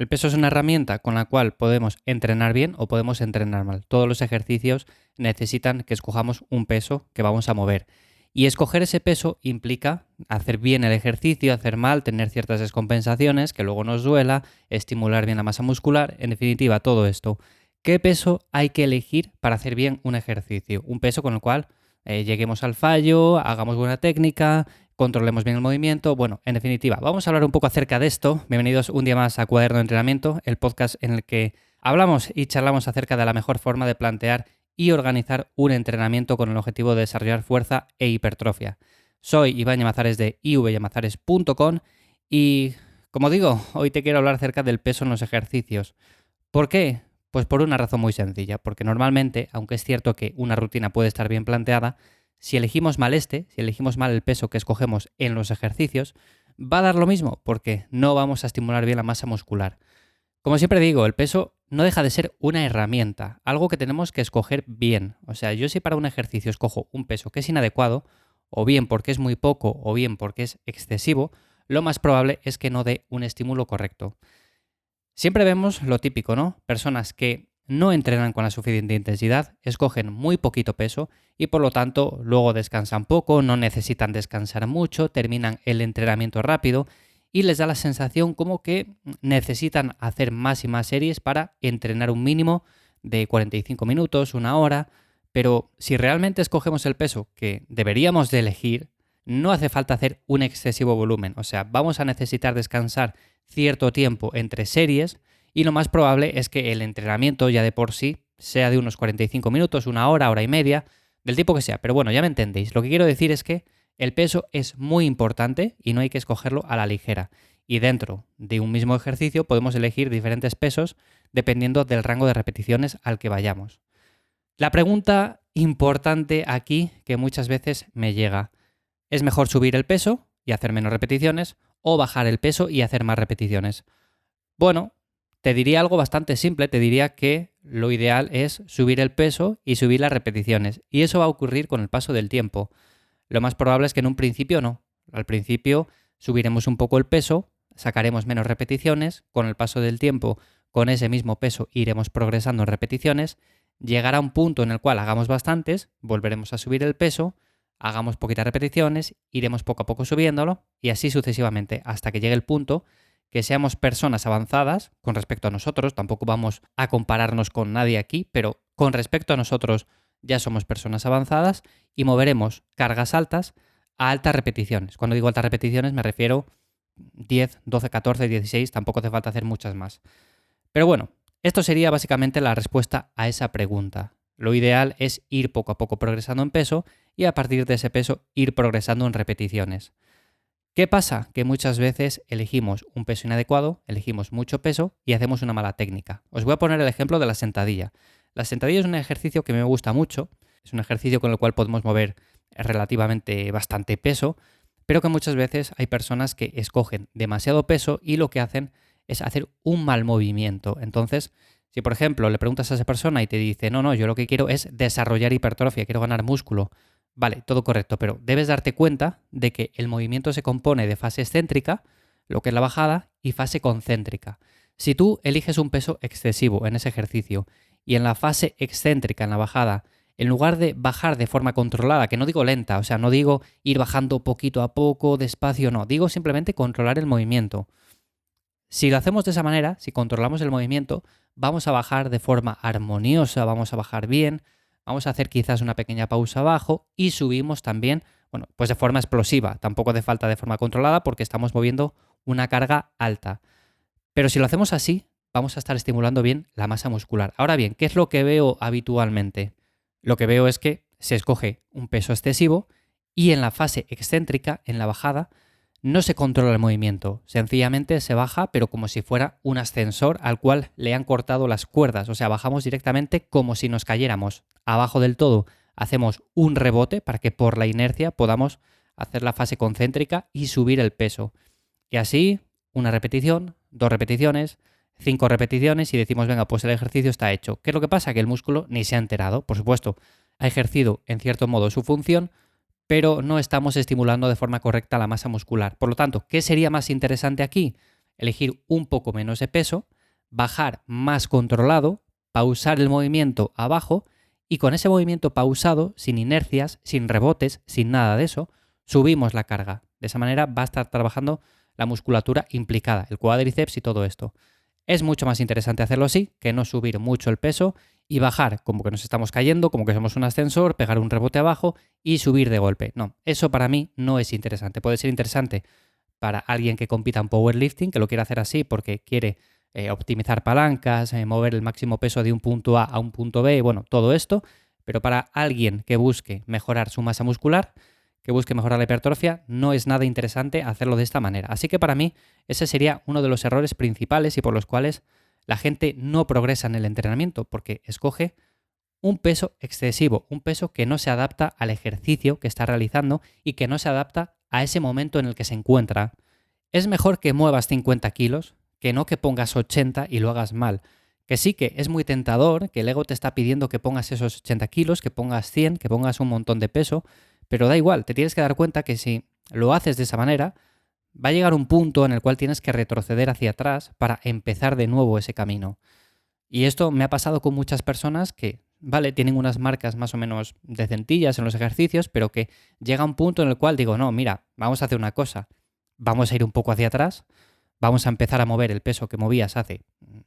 El peso es una herramienta con la cual podemos entrenar bien o podemos entrenar mal. Todos los ejercicios necesitan que escojamos un peso que vamos a mover. Y escoger ese peso implica hacer bien el ejercicio, hacer mal, tener ciertas descompensaciones, que luego nos duela, estimular bien la masa muscular, en definitiva, todo esto. ¿Qué peso hay que elegir para hacer bien un ejercicio? Un peso con el cual lleguemos al fallo, hagamos buena técnica, controlemos bien el movimiento. Bueno, en definitiva, vamos a hablar un poco acerca de esto. Bienvenidos un día más a Cuaderno de Entrenamiento, el podcast en el que hablamos y charlamos acerca de la mejor forma de plantear y organizar un entrenamiento con el objetivo de desarrollar fuerza e hipertrofia. Soy Iván Llamazares de ivllamazares.com y, como digo, hoy te quiero hablar acerca del peso en los ejercicios. ¿Por qué? Pues por una razón muy sencilla, porque normalmente, aunque es cierto que una rutina puede estar bien planteada, si elegimos mal si elegimos mal el peso que escogemos en los ejercicios, va a dar lo mismo, porque no vamos a estimular bien la masa muscular. Como siempre digo, el peso no deja de ser una herramienta, algo que tenemos que escoger bien. O sea, yo si para un ejercicio escojo un peso que es inadecuado, o bien porque es muy poco, o bien porque es excesivo, lo más probable es que no dé un estímulo correcto. Siempre vemos lo típico, ¿no? Personas que no entrenan con la suficiente intensidad, escogen muy poquito peso y por lo tanto luego descansan poco, no necesitan descansar mucho, terminan el entrenamiento rápido y les da la sensación como que necesitan hacer más y más series para entrenar un mínimo de 45 minutos, una hora, pero si realmente escogemos el peso que deberíamos de elegir, no hace falta hacer un excesivo volumen, o sea, vamos a necesitar descansar cierto tiempo entre series y lo más probable es que el entrenamiento ya de por sí sea de unos 45 minutos, una hora, hora y media, del tipo que sea. Pero bueno, ya me entendéis. Lo que quiero decir es que el peso es muy importante y no hay que escogerlo a la ligera. Y dentro de un mismo ejercicio podemos elegir diferentes pesos dependiendo del rango de repeticiones al que vayamos. La pregunta importante aquí que muchas veces me llega: ¿es mejor subir el peso y hacer menos repeticiones o bajar el peso y hacer más repeticiones? Bueno, te diría algo bastante simple, te diría que lo ideal es subir el peso y subir las repeticiones. Y eso va a ocurrir con el paso del tiempo. Lo más probable es que en un principio no. Al principio subiremos un poco el peso, sacaremos menos repeticiones, con el paso del tiempo, con ese mismo peso iremos progresando en repeticiones, llegará un punto en el cual hagamos bastantes, volveremos a subir el peso, hagamos poquitas repeticiones, iremos poco a poco subiéndolo y así sucesivamente hasta que llegue el punto que seamos personas avanzadas con respecto a nosotros, tampoco vamos a compararnos con nadie aquí, pero con respecto a nosotros ya somos personas avanzadas y moveremos cargas altas a altas repeticiones. Cuando digo altas repeticiones me refiero 10, 12, 14, 16, tampoco hace falta hacer muchas más. Pero bueno, esto sería básicamente la respuesta a esa pregunta. Lo ideal es ir poco a poco progresando en peso y a partir de ese peso ir progresando en repeticiones. ¿Qué pasa? Que muchas veces elegimos un peso inadecuado, elegimos mucho peso y hacemos una mala técnica. Os voy a poner el ejemplo de la sentadilla. La sentadilla es un ejercicio que me gusta mucho, es un ejercicio con el cual podemos mover relativamente bastante peso, pero que muchas veces hay personas que escogen demasiado peso y lo que hacen es hacer un mal movimiento. Entonces, si por ejemplo le preguntas a esa persona y te dice, no, yo lo que quiero es desarrollar hipertrofia, quiero ganar músculo, vale, todo correcto, pero debes darte cuenta de que el movimiento se compone de fase excéntrica, lo que es la bajada, y fase concéntrica. Si tú eliges un peso excesivo en ese ejercicio y en la fase excéntrica, en la bajada, en lugar de bajar de forma controlada, que no digo lenta, o sea, no digo ir bajando poquito a poco, despacio, no, digo simplemente controlar el movimiento. Si lo hacemos de esa manera, si controlamos el movimiento, vamos a bajar de forma armoniosa, vamos a bajar bien, vamos a hacer quizás una pequeña pausa abajo y subimos también, bueno, pues de forma explosiva. Tampoco hace falta de forma controlada porque estamos moviendo una carga alta. Pero si lo hacemos así, vamos a estar estimulando bien la masa muscular. Ahora bien, ¿qué es lo que veo habitualmente? Lo que veo es que se escoge un peso excesivo y en la fase excéntrica, en la bajada, no se controla el movimiento, sencillamente se baja, pero como si fuera un ascensor al cual le han cortado las cuerdas, o sea, bajamos directamente como si nos cayéramos abajo del todo. Hacemos un rebote para que por la inercia podamos hacer la fase concéntrica y subir el peso. Y así, una repetición, 2 repeticiones, 5 repeticiones y decimos, venga, pues el ejercicio está hecho. ¿Qué es lo que pasa? Que el músculo ni se ha enterado, por supuesto, ha ejercido en cierto modo su función, pero no estamos estimulando de forma correcta la masa muscular. Por lo tanto, ¿qué sería más interesante aquí? Elegir un poco menos de peso, bajar más controlado, pausar el movimiento abajo y con ese movimiento pausado, sin inercias, sin rebotes, sin nada de eso, subimos la carga. De esa manera va a estar trabajando la musculatura implicada, el cuádriceps y todo esto. Es mucho más interesante hacerlo así que no subir mucho el peso y bajar como que nos estamos cayendo, como que somos un ascensor, pegar un rebote abajo y subir de golpe. No, eso para mí no es interesante. Puede ser interesante para alguien que compita en powerlifting, que lo quiere hacer así porque quiere optimizar palancas, mover el máximo peso de un punto A un punto B, bueno, todo esto, pero para alguien que busque mejorar su masa muscular, que busque mejorar la hipertrofia, no es nada interesante hacerlo de esta manera. Así que para mí ese sería uno de los errores principales y por los cuales la gente no progresa en el entrenamiento, porque escoge un peso excesivo, un peso que no se adapta al ejercicio que está realizando y que no se adapta a ese momento en el que se encuentra. Es mejor que muevas 50 kilos que no que pongas 80 y lo hagas mal. Que sí que es muy tentador, que el ego te está pidiendo que pongas esos 80 kilos, que pongas 100, que pongas un montón de peso, pero da igual, te tienes que dar cuenta que si lo haces de esa manera, va a llegar un punto en el cual tienes que retroceder hacia atrás para empezar de nuevo ese camino. Y esto me ha pasado con muchas personas que, vale, tienen unas marcas más o menos decentillas en los ejercicios, pero que llega un punto en el cual digo, no, mira, vamos a hacer una cosa, vamos a ir un poco hacia atrás, vamos a empezar a mover el peso que movías hace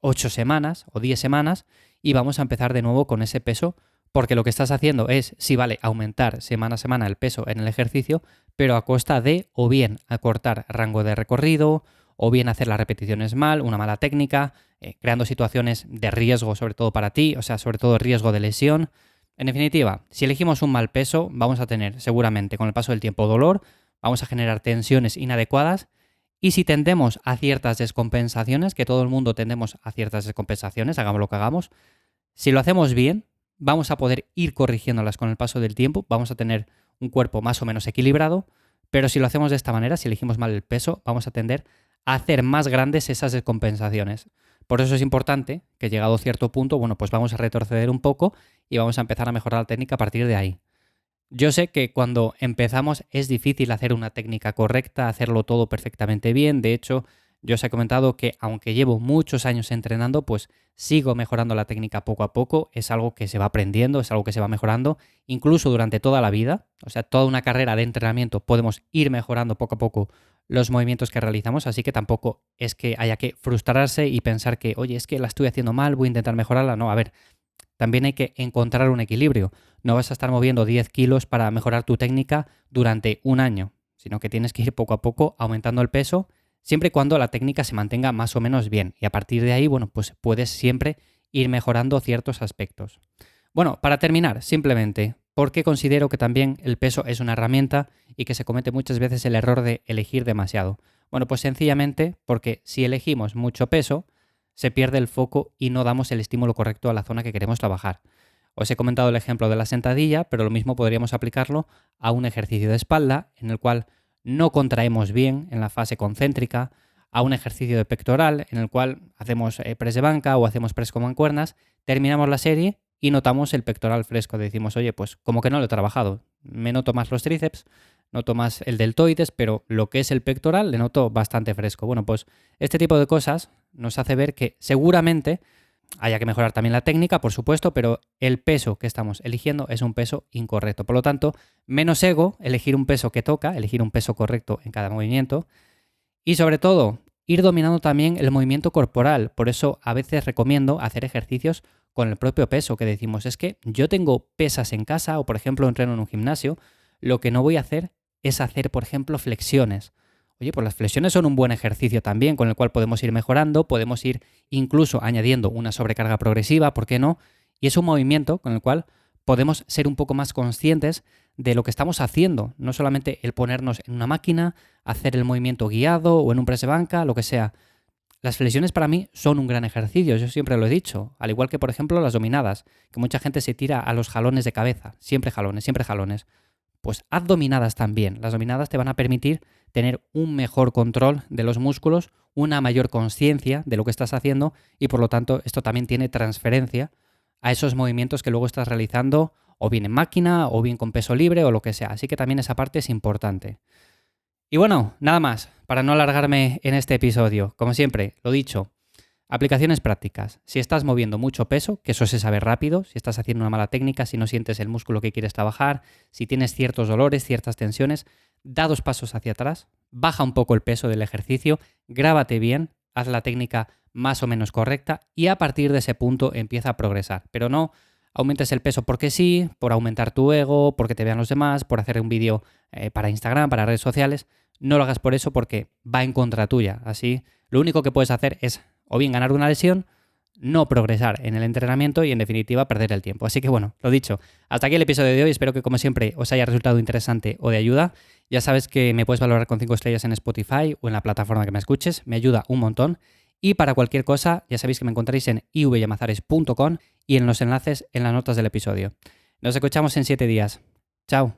8 semanas o 10 semanas y vamos a empezar de nuevo con ese peso porque lo que estás haciendo es, sí, vale, aumentar semana a semana el peso en el ejercicio, pero a costa de o bien acortar rango de recorrido, o bien hacer las repeticiones mal, una mala técnica, creando situaciones de riesgo sobre todo para ti, o sea, sobre todo riesgo de lesión. En definitiva, si elegimos un mal peso, vamos a tener seguramente con el paso del tiempo dolor, vamos a generar tensiones inadecuadas y si tendemos a ciertas descompensaciones, que todo el mundo tendemos a ciertas descompensaciones, hagamos lo que hagamos, si lo hacemos bien, vamos a poder ir corrigiéndolas con el paso del tiempo, vamos a tener un cuerpo más o menos equilibrado, pero si lo hacemos de esta manera, si elegimos mal el peso, vamos a tender a hacer más grandes esas descompensaciones. Por eso es importante que llegado a cierto punto, bueno, pues vamos a retroceder un poco y vamos a empezar a mejorar la técnica a partir de ahí. Yo sé que cuando empezamos es difícil hacer una técnica correcta, hacerlo todo perfectamente bien. De hecho, yo os he comentado que aunque llevo muchos años entrenando, pues sigo mejorando la técnica poco a poco. Es algo que se va aprendiendo, es algo que se va mejorando, incluso durante toda la vida. O sea, toda una carrera de entrenamiento podemos ir mejorando poco a poco los movimientos que realizamos, así que tampoco es que haya que frustrarse y pensar que, oye, es que la estoy haciendo mal, voy a intentar mejorarla. No, a ver, también hay que encontrar un equilibrio. No vas a estar moviendo 10 kilos para mejorar tu técnica durante un año, sino que tienes que ir poco a poco aumentando el peso, siempre y cuando la técnica se mantenga más o menos bien. Y a partir de ahí, bueno, pues puedes siempre ir mejorando ciertos aspectos. Bueno, para terminar, simplemente, ¿por qué considero que también el peso es una herramienta y que se comete muchas veces el error de elegir demasiado? Bueno, pues sencillamente porque si elegimos mucho peso, se pierde el foco y no damos el estímulo correcto a la zona que queremos trabajar. Os he comentado el ejemplo de la sentadilla, pero lo mismo podríamos aplicarlo a un ejercicio de espalda en el cual no contraemos bien en la fase concéntrica, a un ejercicio de pectoral en el cual hacemos press de banca o hacemos press con mancuernas, terminamos la serie y notamos el pectoral fresco. Decimos, oye, pues como que no lo he trabajado, me noto más los tríceps, noto más el deltoides, pero lo que es el pectoral le noto bastante fresco. Bueno, pues este tipo de cosas nos hace ver que seguramente haya que mejorar también la técnica, por supuesto, pero el peso que estamos eligiendo es un peso incorrecto. Por lo tanto, menos ego, elegir un peso que toca, elegir un peso correcto en cada movimiento y sobre todo, ir dominando también el movimiento corporal. Por eso a veces recomiendo hacer ejercicios con el propio peso, que decimos, es que yo tengo pesas en casa o por ejemplo entreno en un gimnasio, lo que no voy a hacer es hacer, por ejemplo, flexiones. Oye, pues las flexiones son un buen ejercicio también con el cual podemos ir mejorando, podemos ir incluso añadiendo una sobrecarga progresiva, ¿por qué no? Y es un movimiento con el cual podemos ser un poco más conscientes de lo que estamos haciendo, no solamente el ponernos en una máquina, hacer el movimiento guiado o en un press de banca, lo que sea. Las flexiones para mí son un gran ejercicio, yo siempre lo he dicho, al igual que por ejemplo las dominadas, que mucha gente se tira a los jalones de cabeza, siempre jalones, siempre jalones. Pues haz dominadas también. Las dominadas te van a permitir tener un mejor control de los músculos, una mayor conciencia de lo que estás haciendo y por lo tanto esto también tiene transferencia a esos movimientos que luego estás realizando o bien en máquina o bien con peso libre o lo que sea. Así que también esa parte es importante. Y bueno, nada más, para no alargarme en este episodio. Como siempre, lo dicho, Aplicaciones prácticas. Si estás moviendo mucho peso, que eso se sabe rápido, si estás haciendo una mala técnica, si no sientes el músculo que quieres trabajar, si tienes ciertos dolores, ciertas tensiones, da 2 pasos hacia atrás, baja un poco el peso del ejercicio, grábate bien, haz la técnica más o menos correcta y a partir de ese punto empieza a progresar. Pero no aumentes el peso porque sí, por aumentar tu ego, porque te vean los demás, por hacer un vídeo para Instagram, para redes sociales. No lo hagas por eso porque va en contra tuya. Así, lo único que puedes hacer es o bien ganar una lesión, no progresar en el entrenamiento y en definitiva perder el tiempo. Así que bueno, lo dicho, hasta aquí el episodio de hoy. Espero que como siempre os haya resultado interesante o de ayuda. Ya sabes que me puedes valorar con 5 estrellas en Spotify o en la plataforma que me escuches. Me ayuda un montón. Y para cualquier cosa, ya sabéis que me encontraréis en ivyamazares.com y en los enlaces en las notas del episodio. Nos escuchamos en 7 días. Chao.